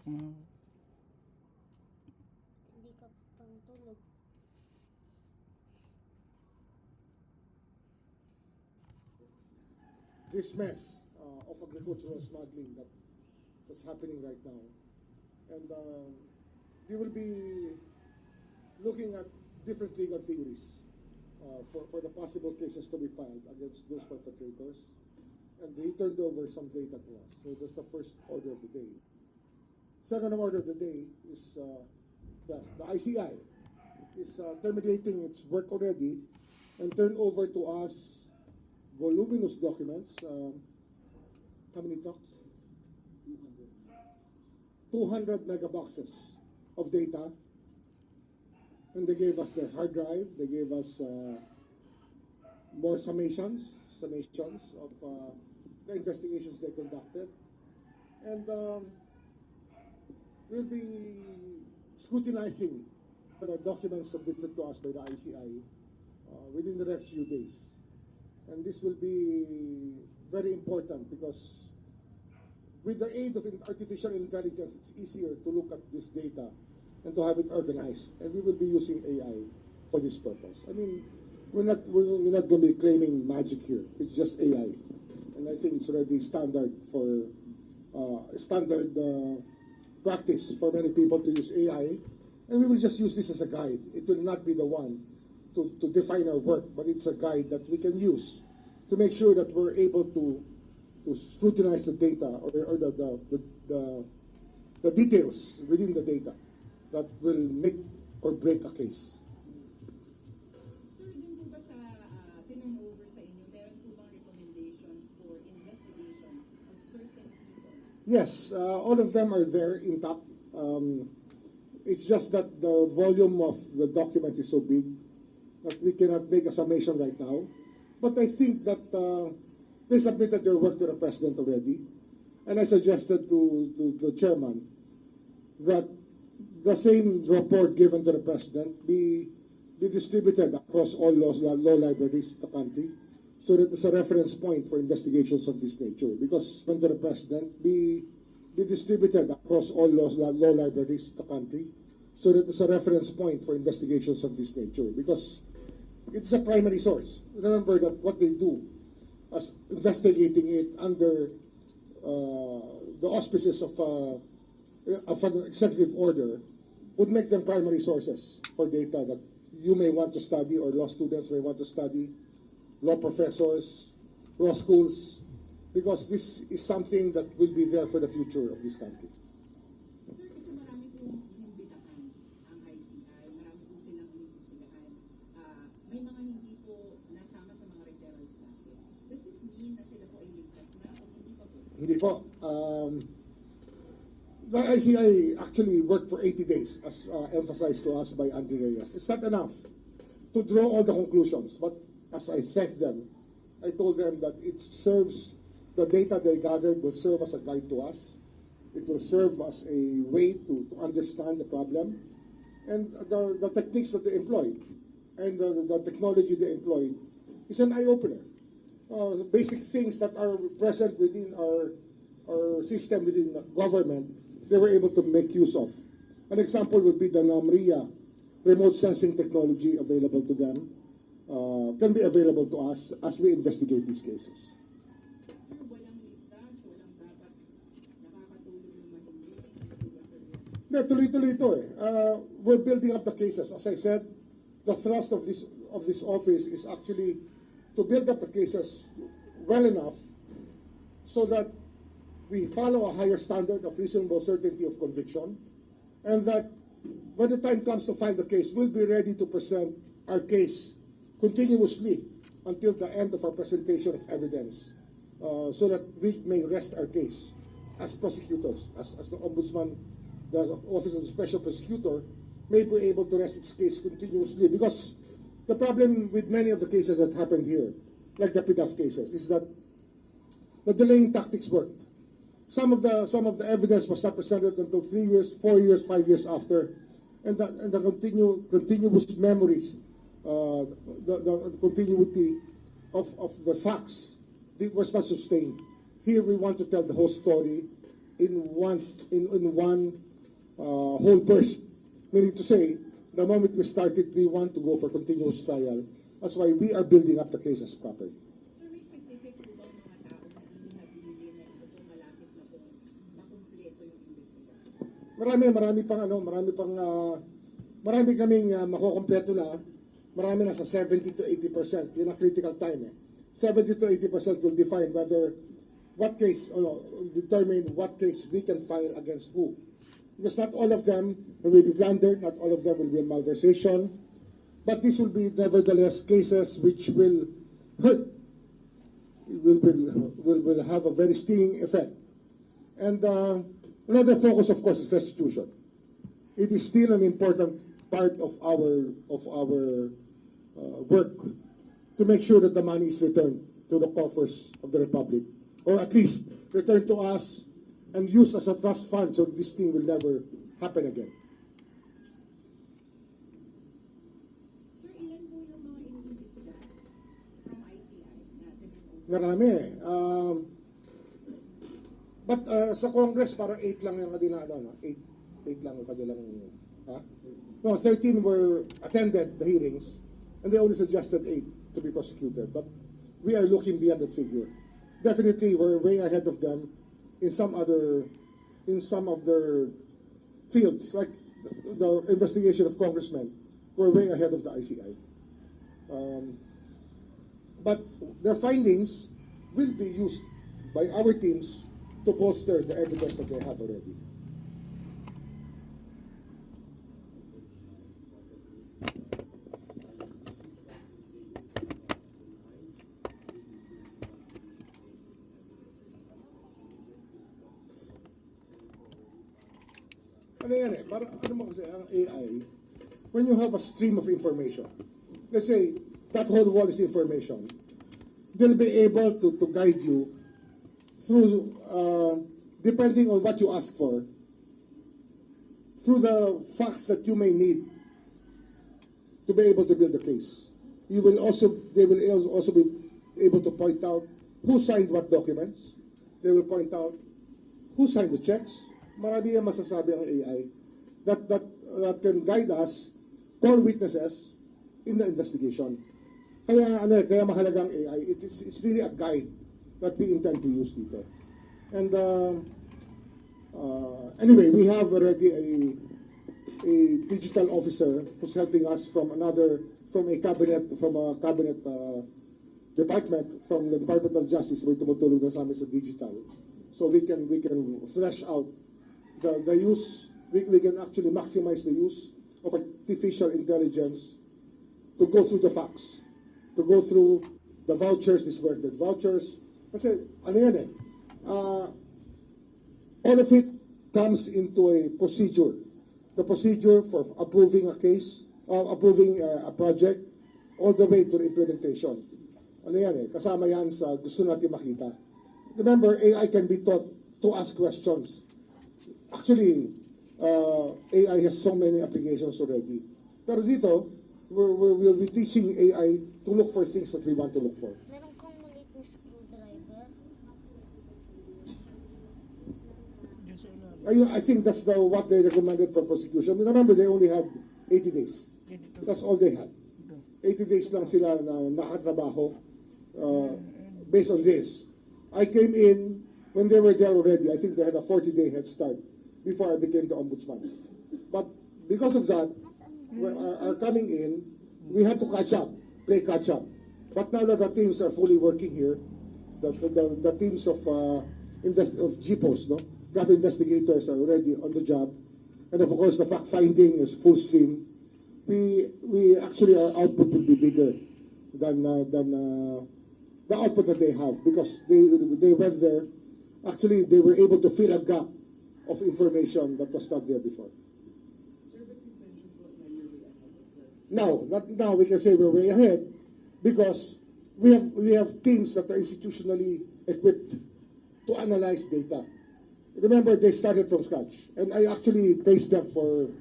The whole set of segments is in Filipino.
Hindi ka pang tulog. This mess of agricultural smuggling that's happening right now. And we will be looking at different legal theories for the possible cases to be filed against those perpetrators. And they turned over some data to us. So that's the first order of the day. Second order of the day is the ICI is terminating its work already and turned over to us voluminous documents. How many trucks? 200 megaboxes of data. And they gave us their hard drive. They gave us more summations of the investigations they conducted. And we'll be scrutinizing the documents submitted to us by the ICI within the next few days. And this will be very important because with the aid of artificial intelligence, it's easier to look at this data and to have it organized. And we will be using AI for this purpose. I mean, we're not going to be claiming magic here. It's just AI. And I think it's already standard practice for many people to use AI. And we will just use this as a guide. It will not be the one to define our work, but it's a guide that we can use to make sure that we're able to scrutinize the data or the details within the data that will make or break a case. Sir, dun po ba sa tinurnover sa inyo, meron po bang recommendations for investigation of certain people? Yes, all of them are there intact. It's just that the volume of the documents is so big that we cannot make a summation right now. But I think that they submitted their work to the President already. And I suggested to the Chairman that the same report given to the President be distributed across all law libraries in the country so that it's a reference point for investigations of this nature. Because when to the President be distributed across all law libraries in the country so that it's a reference point for investigations of this nature. Because it's a primary source. Remember that what they do as investigating it under the auspices of an executive order would make them primary sources for data that you may want to study or law students may want to study, law professors, law schools, because this is something that will be there for the future of this country. Sir, kasi marami pong inimbitahan ang ICI, marami po silang inimbestigahan. May mga hindi po nasama sa mga referrals natin. Does this mean na sila po ay ligtas na o hindi pa po? Hindi po. The ICI actually worked for 80 days, as emphasized to us by Andre Reyes. It's not enough to draw all the conclusions, but as I thanked them, I told them that it serves, the data they gathered will serve as a guide to us. It will serve as a way to understand the problem. And the techniques that they employed and the technology they employed is an eye-opener. Basic things that are present within our system, within the government, they were able to make use of. An example would be the NAMRIA remote sensing technology available to them, can be available to us as we investigate these cases. Sir, walang ligtas, walang dapat nakakatulog ng mahimik. Tuloy-tuloy ito eh. We're building up the cases. As I said, the thrust of this office is actually to build up the cases well enough so that we follow a higher standard of reasonable certainty of conviction, and that when the time comes to file the case, we'll be ready to present our case continuously until the end of our presentation of evidence, so that we may rest our case as prosecutors, as the ombudsman, the Office of the Special Prosecutor, may be able to rest its case continuously. Because the problem with many of the cases that happened here, like the P.O.V cases, is that the delaying tactics worked. Some of the evidence was not presented until 3 years, 4 years, 5 years after, and the continuous memories, the continuity of the facts was not sustained. Here we want to tell the whole story in one whole burst. Meaning to say, the moment we started, we want to go for continuous trial. That's why we are building up the cases properly. Sir, may specific po bang mga tao na inihabilin na ito po malapit na po makumpleto yung investigation? Marami kaming makukompleto na. Marami na sa 70 to 80%. Yun ang critical time. 70 to 80% will define determine what case we can file against who. Because not all of them will be plundered, not all of them will be malversation, but this will be nevertheless cases which will hurt, will have a very stinging effect. And another focus, of course, is restitution. It is still an important part of our work to make sure that the money is returned to the coffers of the Republic, or at least returned to us and used as a trust fund so this thing will never happen again. Sir, ilan po yung mga iniimbestigahan from ICI natin? Marami. But sa Congress, parang 8 lang yung kanilang, 8 lang yung kanilang, No, 13 were attended the hearings, and they only suggested 8 to be prosecuted. But we are looking beyond that figure. Definitely, we're way ahead of them in some of their fields, like the investigation of congressmen. We're way ahead of the ICI. But their findings will be used by our teams to bolster the evidence that they have already. Ano yan eh, parang ano naman kasi ang AI, when you have a stream of information, let's say, that whole wall is information, they'll be able to guide you through, depending on what you ask for, through the facts that you may need to be able to build the case. They will also be able to point out who signed what documents. They will point out who signed the checks. Marami yung masasabi ang AI that can guide us, call witnesses in the investigation. Kaya mahalagang AI. It's really a guide that we intend to use dito. And anyway, we have already a digital officer who's helping us from a cabinet department, from the Department of Justice. May tumutulong na sa amin sa digital, so we can flesh out the use. We can actually maximize the use of artificial intelligence to go through the facts, to go through the vouchers, disbursement vouchers. Kasi ano yan eh, all of it comes into a procedure. The procedure for approving a case, approving a project, all the way to the implementation. Ano yan eh, kasama yan sa gusto natin makita. Remember, AI can be taught to ask questions. Actually, AI has so many applications already. Pero dito, we'll be teaching AI to look for things that we want to look for. Meron kang maliit na screwdriver. I think that's what they recommended for prosecution. Remember, they only had 80 days. That's all they had. 80 days lang sila na nakatrabaho based on this. I came in when they were there already. I think they had a 40-day head start before I became the ombudsman. But because of that, our coming in, we had to play catch up. But now that the teams are fully working here, the teams of GPOs, graph investigators are already on the job, and of course the fact finding is full stream. We actually, our output will be bigger than the output that they have, because they went there. Actually, they were able to fill a gap of information that was not there before. Now, not now we can say we're way ahead, because we have teams that are institutionally equipped to analyze data. Remember, they started from scratch, and I actually praise them for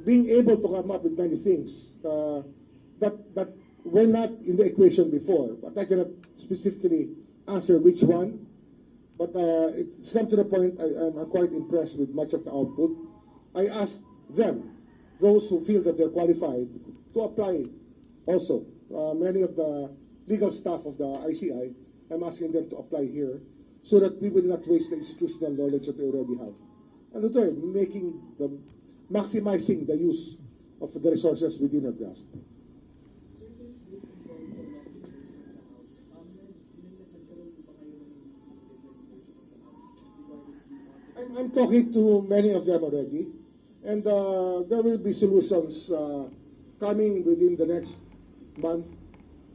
being able to come up with many things that were not in the equation before. But I cannot specifically answer which one. But it's come to the point I'm quite impressed with much of the output. I asked them, those who feel that they're qualified, to apply also. Many of the legal staff of the ICI, I'm asking them to apply here so that we will not waste the institutional knowledge that we already have. And ito maximizing the use of the resources within our grasp. Sir, since this involved a lot of members from the House, nagkaroon po ba kayo ng different version of the House regarding the possible... I'm talking to many of them already, and there will be solutions coming within the next month.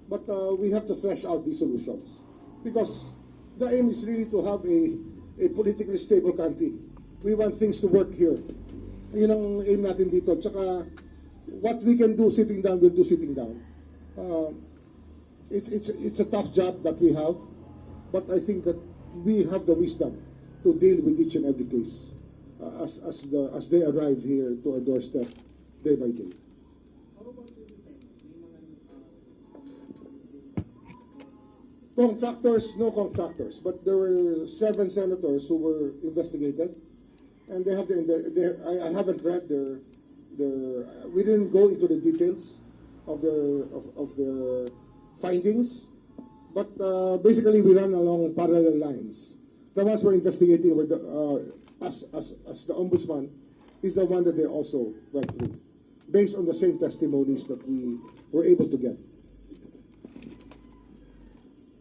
But we have to thresh out these solutions because the aim is really to have a politically stable country. We want things to work here. Yun ang aim natin dito. Tsaka, what we can do sitting down, we'll do sitting down. It's a tough job that we have, but I think that we have the wisdom to deal with each and every case as they arrive here to our doorstep day by day. How about the Senate? May mga Contractors, no contractors, but there were 7 senators who were investigated, and they have I haven't read their we didn't go into the details of their findings, but basically we ran along parallel lines. The ones we're investigating were as the ombudsman is the one that they also went through, based on the same testimonies that we were able to get.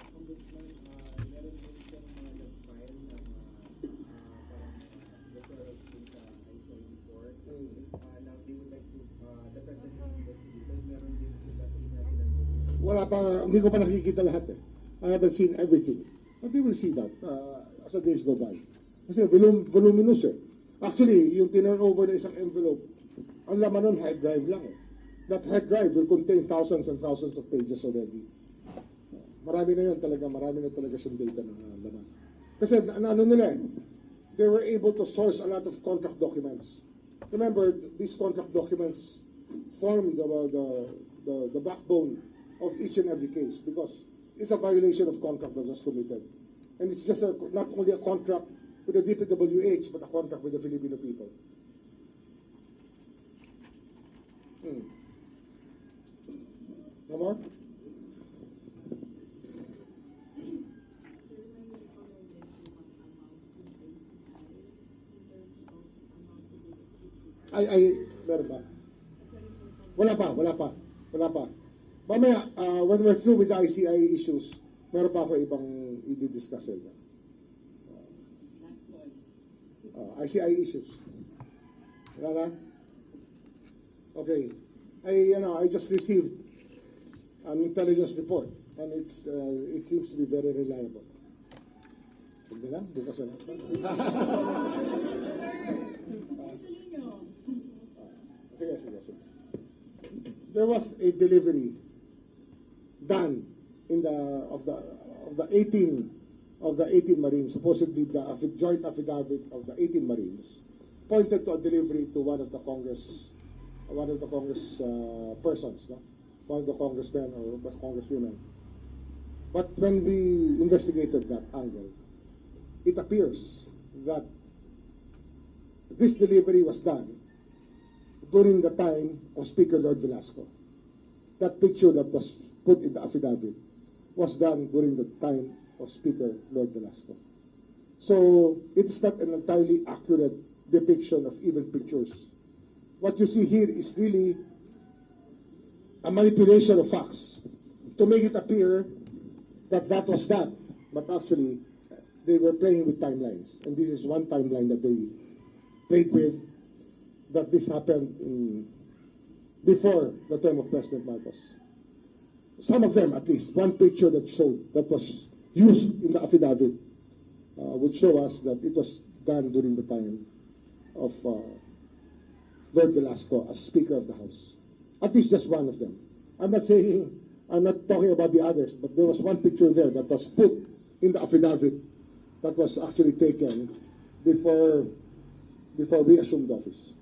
ombudsman, meron din siyang mga nag-file ng parang referrals din sa ICI before. Now they would like to, the president investigated, meron din investigating natin ang Wala pa, hindi ko pa nakikita lahat eh. I haven't seen everything. But we will see that as the days go by. Kasi voluminous eh. Actually, yung tinurnover na isang envelope, ang laman nun hard drive lang eh. That hard drive will contain thousands and thousands of pages already. Marami na talaga siyang data na laman. Kasi ano nila eh, they were able to source a lot of contract documents. Remember, these contract documents form the backbone of each and every case because it's a violation of contract that was committed. And it's just not only a contract with the DPWH, but a contract with the Filipino people. No more? Meron ba? Wala pa. Mamaya, when we're through with the ICI issues, meron pa ako ibang i-discuss eh. Last call. ICI issues. Wala na? Okay. I just received an intelligence report and it seems to be very reliable. Hindi lang, bukas na. Sige. There was a delivery done of the 18 Marines. Supposedly the joint affidavit of the 18 Marines pointed to a delivery to one of the Congress persons, no? One of the congressmen or congresswomen. But when we investigated that angle, it appears that this delivery was done during the time of Speaker Lord Velasco. That picture that was put in the affidavit was done during the time of Speaker Lord Velasco. So it's not an entirely accurate depiction of even pictures. What you see here is really a manipulation of facts to make it appear that was that, but actually they were playing with timelines, and this is one timeline that they played with, that this happened before the term of President Marcos. Some of them, at least, one picture that was used in the affidavit would show us that it was done during the time of Lord Velasco as Speaker of the House. At least just one of them. I'm not talking about the others, but there was one picture there that was put in the affidavit that was actually taken before we assumed office.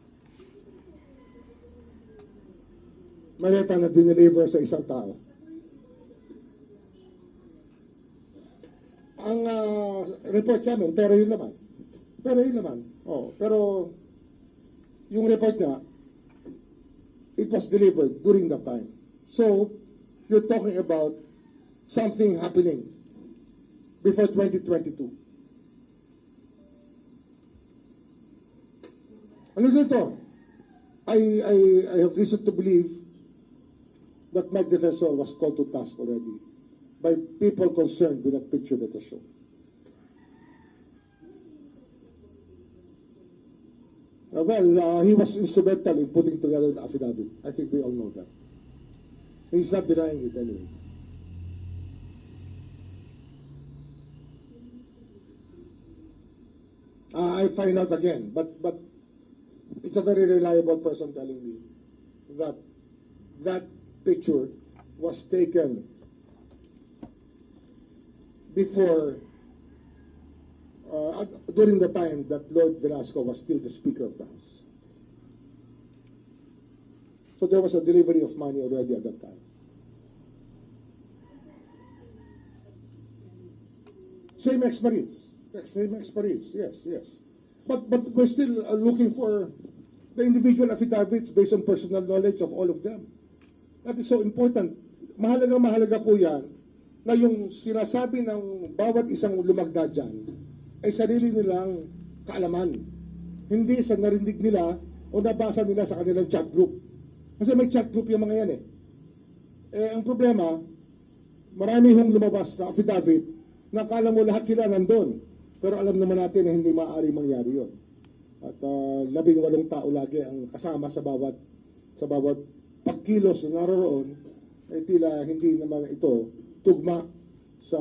Maleta na dineliver sa isang tao. Ang report sa amin, pero yun naman. Pero yung report niya, it was delivered during that time. So, you're talking about something happening before 2022. Ano dito? I have reason to believe that my defensor was called to task already by people concerned with that picture that was shown. He was instrumental in putting together the affidavit. I think we all know that. He's not denying it anyway. I find out again, but it's a very reliable person telling me that that picture was taken before, during the time that Lord Velasco was still the Speaker of the House. So there was a delivery of money already at that time. Same ex-Marines, yes. But we're still looking for the individual affidavits based on personal knowledge of all of them. That is so important. Mahalaga po yan na yung sinasabi ng bawat isang lumagda dyan ay sarili nilang kaalaman. Hindi sa narinig nila o nabasa nila sa kanilang chat group. Kasi may chat group yung mga yan eh. Ang problema, marami hong lumabas na affidavit na akala mo lahat sila nandun. Pero alam naman natin na hindi maaari mangyari yun. At 18 tao lagi ang kasama sa bawat pagkilos na naroon, ay tila hindi naman ito tugma sa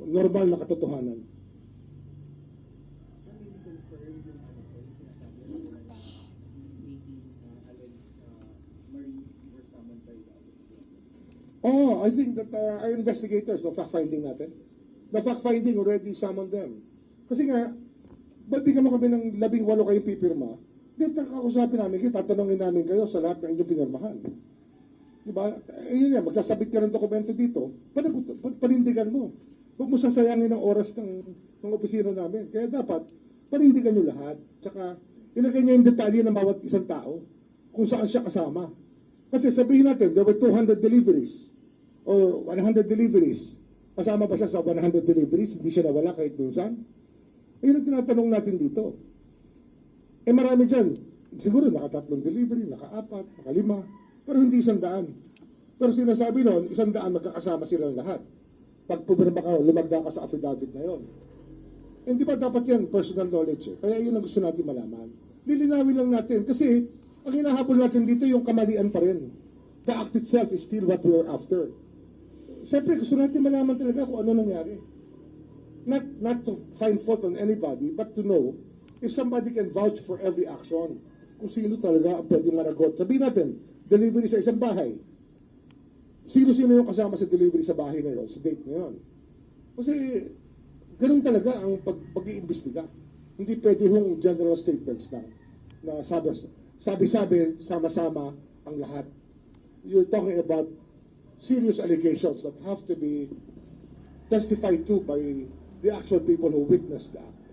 normal na katotohanan. I think that our investigators, fact-finding natin, the fact-finding already summoned them. Kasi nga, ba't bigyan mo kami ng 18 kayong pipirma? Dito kakausapin namin kayo, tatanungin namin kayo sa lahat ng inyong pinirmahan. Diba? Yun yan, magsasabit ka ng dokumento dito, panindigan mo. Huwag mo sasayangin ang oras ng opisina namin. Kaya dapat, panindigan nyo lahat. Tsaka, ilagay nyo yung detalye ng bawat isang tao kung saan siya kasama. Kasi sabihin natin, there were 200 deliveries or 100 deliveries. Kasama ba siya sa 100 deliveries? Hindi siya nawala kahit minsan? Ayun ang tinatanong natin dito. Marami dyan. Siguro naka-3 delivery, naka-4, naka-5, pero hindi 100. Pero sinasabi nun, 100 magkakasama sila lahat. Pag pumirma ka, lumagda ka sa affidavit na yon. Hindi ba dapat yan personal knowledge eh? Kaya yun ang gusto natin malaman. Lilinawin lang natin. Kasi ang hinahabol natin dito yung kamalian pa rin. The act itself is still what we are after. Siyempre, gusto natin malaman talaga kung ano nangyari. Not to find fault on anybody, but to know if somebody can vouch for every action. Kung sino talaga ang pwedeng managot. Sabihin natin, delivery sa isang bahay. Sino-sino yung kasama sa delivery sa bahay na yun, sa date na yun. Kasi, ganun talaga ang pag-iimbestiga. Hindi pwede yung general statements na sabi-sabi, sama-sama ang lahat. You're talking about serious allegations that have to be testified to by the actual people who witnessed the act.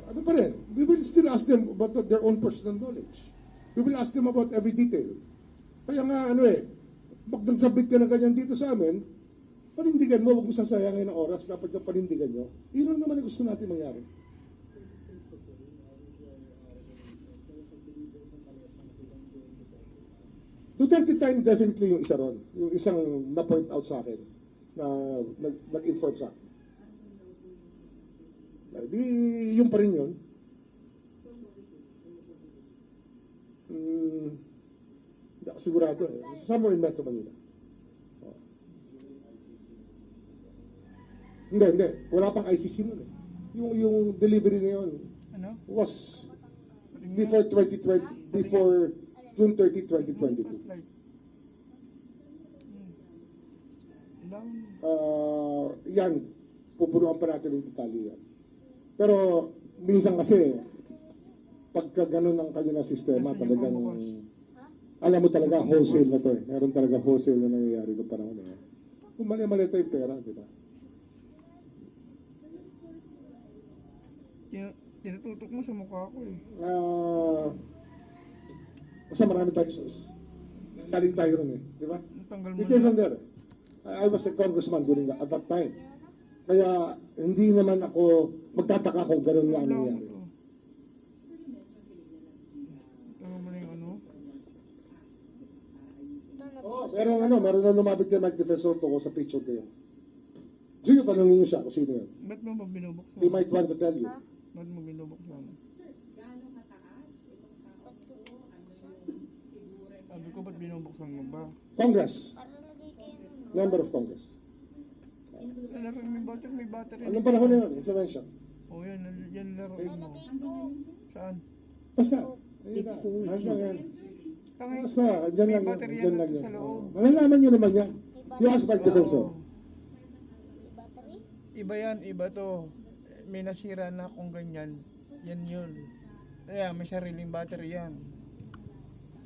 Ano pa rin? We will still ask them about their own personal knowledge. We will ask them about every detail. Kaya nga, pag nagsabit ka na ganyan dito sa amin, panindigan mo, huwag mo sasayangin ng oras, dapat yung panindigan nyo. Yun lang naman ang gusto natin mangyari. To time to time, definitely yung isa ron. Yung isang na-point out sa akin, na nag-inform sa akin. Di, yung pa rin yun. Hindi ako sigurado eh. Somewhere in Metro Manila. Hindi. Wala pang ICC nun eh. Yung delivery na yun was before 2020, before June 30, 2022. Yan, pupunuan pa natin yung detalye yan. Pero minsan kasi, pagka ganun ang kanyang sistema, talagang alam mo talaga wholesale na to eh. Meron talaga wholesale na nangyayari ng panahon na yan. Kung mali-mali ito yung pera, di ba? Tinututok mo sa mukha ko eh. Basta marami tayong sus. Galing tayo ron eh, di ba? Tanggal mo We came na. from there. I was a congressman during at that time. Kaya hindi naman ako magtataka kung gano'n nga ang Wala nangyari. mo to. Tanggal mo na yung ano. Pero meron na lumabit kay Mike Defensor ko sa picture ko yun. Sige, tanongin niyo siya kung sino yun. Ba't mo ba binubuksan? He might want to tell you. Ba't mo binubuksan? Gaano kataas itong tao to? Ano yung figura niya? Sabi ko, ba't binubuksan mo ba? Congress. Para lagay kayo nun. Member of Congress. Laro may battery. Anong panahon na yun? Influential. Oh, yan laro mo. Lalagay ko. Saan? Basta. It's full. Yan. Tangay, Basta, dyan may lang yun. battery Dyan yan lang natin yun. sa loob. Malalaman nyo naman yan. You ask Mike Defensor. Oo. May battery? Iba yan, iba to. May nasira na kung ganyan. Yan yun. Kaya may sariling battery yan.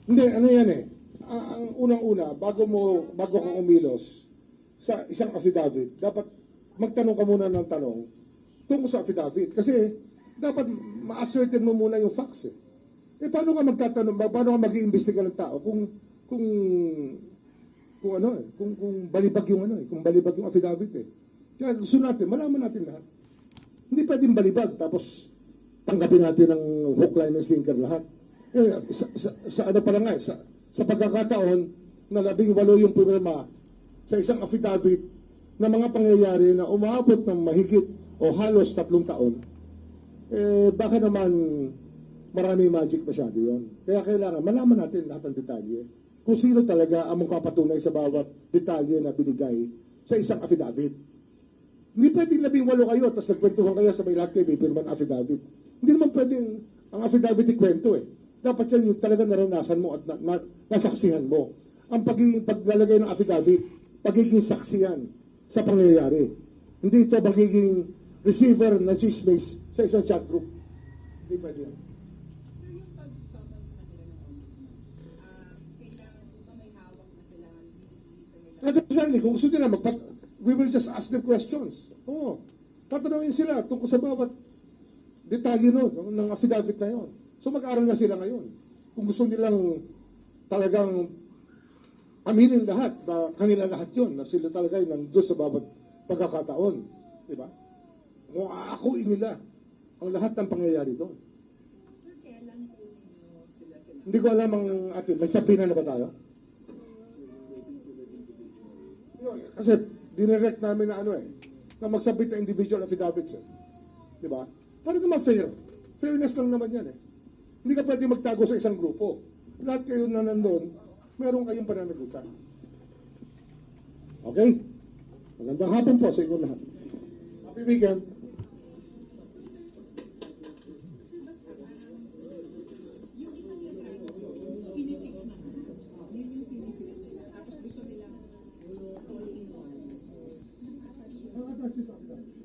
Hindi, ano yan eh. Ang unang-una, bago ka umilos sa isang affidavit, dapat magtanong ka muna ng tanong tungkol sa affidavit. Kasi dapat ma-ascertain mo muna yung facts eh. Paano ka magtatanong, paano ka mag-iimbestiga ng tao kung balibag yung kung balibag yung affidavit eh. Kaya gusto natin, malaman natin lahat. Hindi pwedeng balibag, tapos tanggapin natin ng hook, line, and sinker lahat. Sa ano pala nga, sa pagkakataon na 18 yung pumirma sa isang affidavit na mga pangyayari na umaabot ng mahigit o halos 3 taon, baka naman marami magic masyado yun. Kaya kailangan malaman natin lahat ng detalye. Kung sino talaga ang magpapatunay sa bawat detalye na binigay sa isang affidavit. Hindi pwedeng 18 kayo, tapos nagkwentuhan kayo sa may lahat kayo, may pirman affidavit. Hindi naman pwedeng ang affidavit ikwento eh. Dapat yan yung talaga naranasan mo at nasaksihan mo. Ang paglalagay ng affidavit, pagiging saksiyan sa pangyayari. Hindi ito magiging receiver ng chismis sa isang chat group. Hindi pwede yan. Sir, yung pag-summons kanila ng ombudsman, kailangan po ba may hawak na sila hindi sa nila? Not necessarily. Kung gusto nila, we will just ask them questions. Oo. Tatanungin sila tungkol sa bawat detalye nun, ng affidavit na yon. So mag-aaral na sila ngayon. Kung gusto nilang talagang aminin lahat, na kanila lahat yon, na sila talaga yung nandun sa bawat pagkakataon. Di ba? Kung aakuin nila ang lahat ng pangyayari doon. Sir, kailan po ninyo sila? Hindi ko alam ang atin. May sabihin na ba tayo? Kasi dinirect namin na na magsabit na individual affidavits eh. Di ba? Para naman fair. Fairness lang naman yan eh. Hindi ka pwede magtago sa isang grupo. Lahat kayo na nandun, meron kayong pananagutan. Okay? Magandang hapon po sa inyo lahat. Happy weekend. Yung isang retrato, pinifix na. Yun yung pinifix nila. Tapos gusto nilang all in one. Ang attach is affidavit.